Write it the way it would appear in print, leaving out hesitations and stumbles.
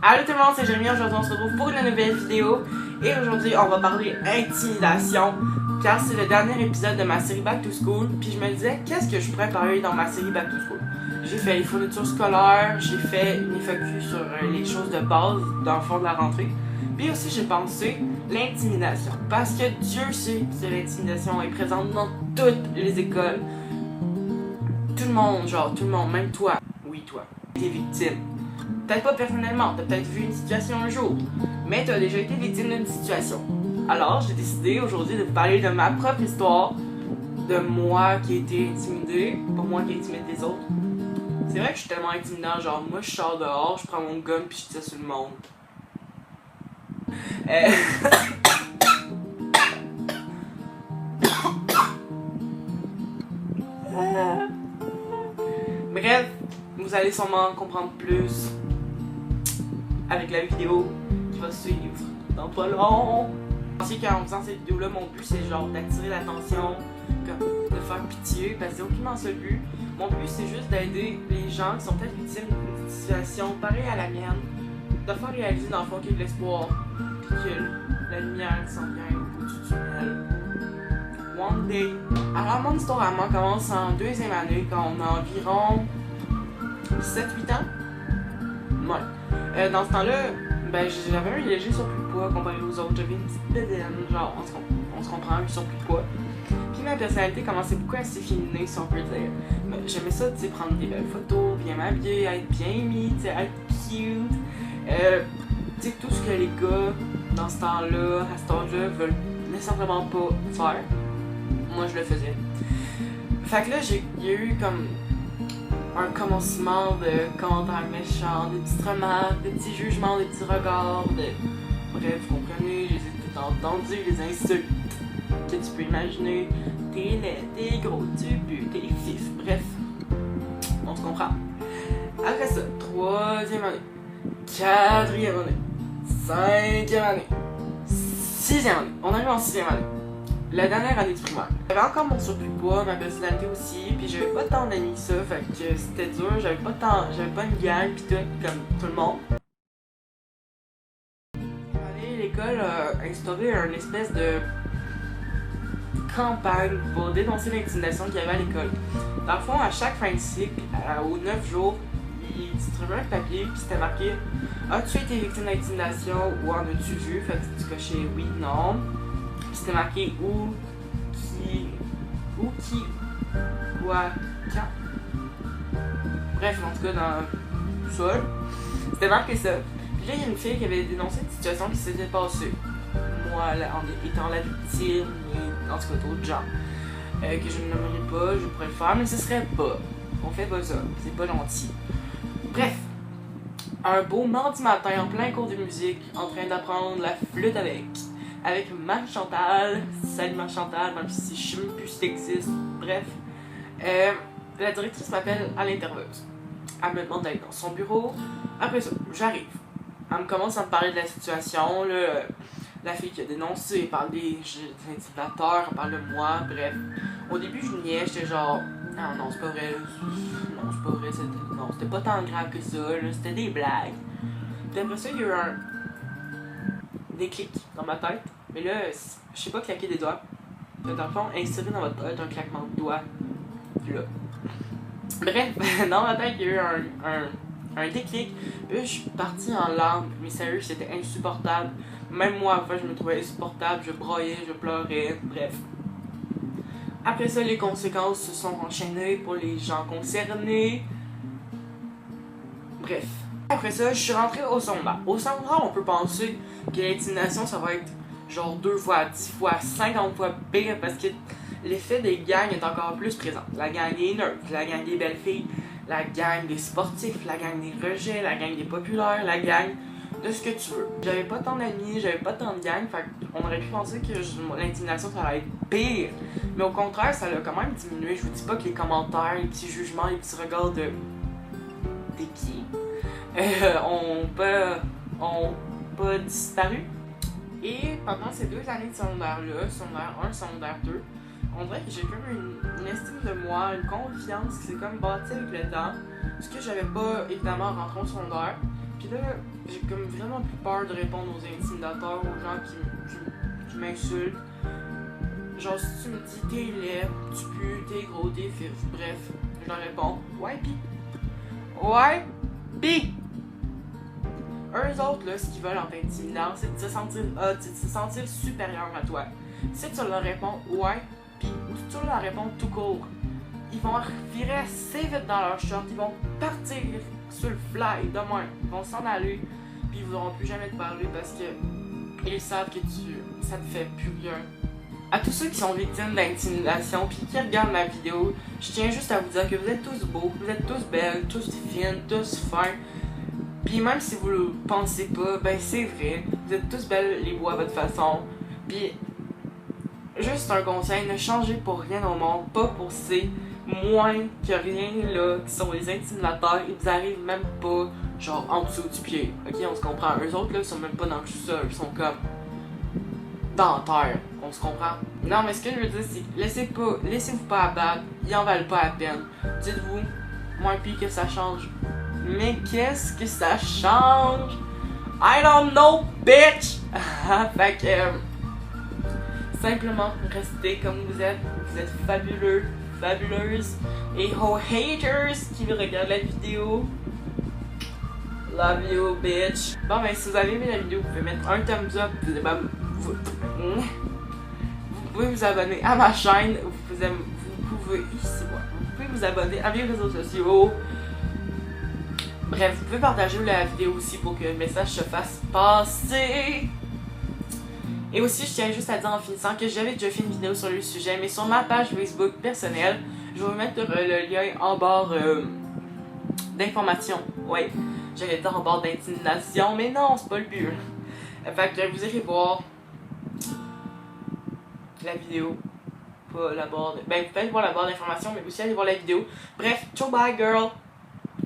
Allô tout le monde, c'est Jérémy. Aujourd'hui on se retrouve pour une nouvelle vidéo. Et aujourd'hui on va parler intimidation, car c'est le dernier épisode de ma série Back to School. Puis je me disais, qu'est-ce que je pourrais parler dans ma série Back to School? J'ai fait les fournitures scolaires, j'ai fait une FAQ sur les choses de base dans le fond de la rentrée. Puis aussi j'ai pensé l'intimidation, parce que Dieu sait que l'intimidation est présente dans toutes les écoles. Tout le monde, même toi, oui toi, t'es victime. Peut-être pas personnellement, t'as peut-être vu une situation un jour, mais t'as déjà été victime d'une situation. Alors, j'ai décidé aujourd'hui de vous parler de ma propre histoire, de moi qui ai été intimidée, pas moi qui ai intimidé les autres. C'est vrai que je suis tellement intimidant, genre moi je sors dehors, je prends mon gun puis je tire sur le monde. Bref, vous allez sûrement comprendre plus avec la vidéo qui va suivre dans pas long. Je sais qu'en faisant cette vidéo-là, mon but c'est genre d'attirer l'attention, de faire pitié, parce que c'est aucunement ça le but. Mon but c'est juste d'aider les gens qui sont peut-être victimes d'une situation pareille à la mienne, de faire réaliser dans le fond qu'il y a de l'espoir, puis que la lumière s'en vient au-dessus du tunnel. One day. Alors mon histoire à moi commence en deuxième année, quand on a environ 7-8 ans. Ouais. Dans ce temps-là, ben j'avais un léger surplus de poids comparé aux autres. J'avais une petite bédaine, genre on se comprend, un surplus de poids. Puis ma personnalité commençait beaucoup à s'efféminer, si on peut dire. J'aimais ça, tu sais, prendre des belles photos, bien m'habiller, être bien mis, tu sais, être cute. Tu sais, tout ce que les gars, dans ce temps-là, à cet âge-là, veulent nécessairement pas faire. Moi, je le faisais. Fait que là, il y a eu comme un commencement de commentaires méchants, de petites remarques, de petits jugements, de petits regards, bref, vous comprenez, je les ai tout entendus, les insultes que tu peux imaginer. T'es laid, t'es gros, tu pues, t'es fif, bref, on se comprend. Après ça, 3e année, 4e année, 5e année, 6e année, on arrive en 6e année. La dernière année du primaire. J'avais encore mon surplus de poids, ma personnalité aussi, puis j'avais pas tant d'amis que ça, fait que c'était dur, j'avais pas une gang pis tout, comme tout le monde. L'école a instauré une espèce de campagne pour dénoncer l'intimidation qu'il y avait à l'école. Dans le fond, à chaque fin de cycle, aux 9 jours, ils distribuaient un papier puis c'était marqué « As-tu été victime d'intimidation ou en as-tu vu? » Fait que tu cochais « Oui, non ». C'était marqué où, qui, quoi, quand. Bref, en tout cas, dans tout ça, c'était marqué ça. Puis là, il y a une fille qui avait dénoncé une situation qui s'était passée. Moi, en étant la victime, et en tout cas d'autres gens, que je ne nommerai pas, je pourrais le faire, mais ce serait pas. On fait pas ça, c'est pas gentil. Bref, un beau mardi matin, en plein cours de musique, en train d'apprendre la flûte avec Marie-Chantal, salut Marie-Chantal, même si je sais même plus si t'existes, bref. La directrice m'appelle à l'interveuse. Elle me demande d'aller dans son bureau. Après ça, j'arrive. Elle commence à me parler de la situation, là, la fille qui a dénoncé, elle parle des intimidateurs, elle parle de moi, bref. Au début, je niais, j'étais genre, non, c'est pas vrai, non, c'est pas vrai, c'était pas tant grave que ça, là, c'était des blagues. Puis après ça, il y a eu un déclic dans ma tête, mais là, je sais pas claquer des doigts. Dans le fond, insérer dans votre tête un claquement de doigts, là. Bref, dans ma tête, il y a eu un déclic. Puis je suis partie en larmes, mais sérieux, c'était insupportable. Même moi, enfin, je me trouvais insupportable, je broyais, je pleurais, bref. Après ça, les conséquences se sont enchaînées pour les gens concernés. Bref. Après ça, je suis rentrée au secondaire. Au secondaire, on peut penser que l'intimidation, ça va être genre 2 fois, 10 fois, 50 fois pire parce que l'effet des gangs est encore plus présent. La gang des nerds, la gang des belles filles, la gang des sportifs, la gang des rejets, la gang des populaires, la gang de ce que tu veux. J'avais pas tant d'amis, j'avais pas tant de gangs, fait qu'on aurait pu penser que l'intimidation ça allait être pire. Mais au contraire, ça l'a quand même diminué. Je vous dis pas que les commentaires, les petits jugements, les petits regards de t'es qui ont pas disparu. Et pendant ces 2 années de secondaire-là, secondaire 1, secondaire 2, on dirait que j'ai comme une estime de moi, une confiance qui s'est comme bâtie avec le temps. Ce que j'avais pas évidemment en rentrant au secondaire. Puis là, j'ai comme vraiment plus peur de répondre aux intimidateurs, aux gens qui m'insultent. Genre, si tu me dis t'es laid, tu pues, t'es gros, t'es fif, bref, je leur réponds ouais pis. Ouais pis. Eux autres, là, ce qu'ils veulent en t'intimidant, c'est de te sentir hot, c'est de se sentir supérieur à toi. Si tu leur réponds ouais pis, ou si tu leur réponds tout court, ils vont virer assez vite dans leur short, ils vont partir sur le fly demain, ils vont s'en aller, puis ils voudront plus jamais te parler parce que ils savent que ça te fait plus rien. À tous ceux qui sont victimes d'intimidation puis qui regardent ma vidéo, je tiens juste à vous dire que vous êtes tous beaux, vous êtes tous belles, tous fines, tous fins. Puis même si vous le pensez pas, ben c'est vrai, vous êtes tous belles les beaux à votre façon. Puis juste un conseil, ne changez pour rien au monde, pas pour ces moins que rien là, qui sont les intimidateurs, ils vous arrivent même pas genre en dessous du pied. Ok, on se comprend. Eux autres là, ils sont même pas dans le sous-sol, ils sont comme dans terre, on se comprend. Non mais ce que je veux dire c'est laissez-vous pas abattre, ils en valent pas la peine. Dites-vous, moins pire que ça change. Mais qu'est-ce que ça change? I don't know, bitch! Fait que simplement restez comme vous êtes fabuleux, fabuleuses. Et aux haters qui regardent la vidéo, love you, bitch. Bon ben si vous avez aimé la vidéo, vous pouvez mettre un thumbs up, vous pouvez vous abonner à ma chaîne, vous pouvez vous abonner à mes réseaux sociaux. Bref, vous pouvez partager la vidéo aussi pour que le message se fasse passer. Et aussi, je tiens juste à dire en finissant que j'avais déjà fait une vidéo sur le sujet, mais sur ma page Facebook personnelle, je vais vous mettre le lien en barre d'information. Ouais, j'allais dire en barre d'intimidation, mais non, c'est pas le but. Fait que vous irez voir la vidéo. Pas la barre de... Ben, vous pouvez aller voir la barre d'information, mais aussi aller voir la vidéo. Bref, ciao, bye, girl!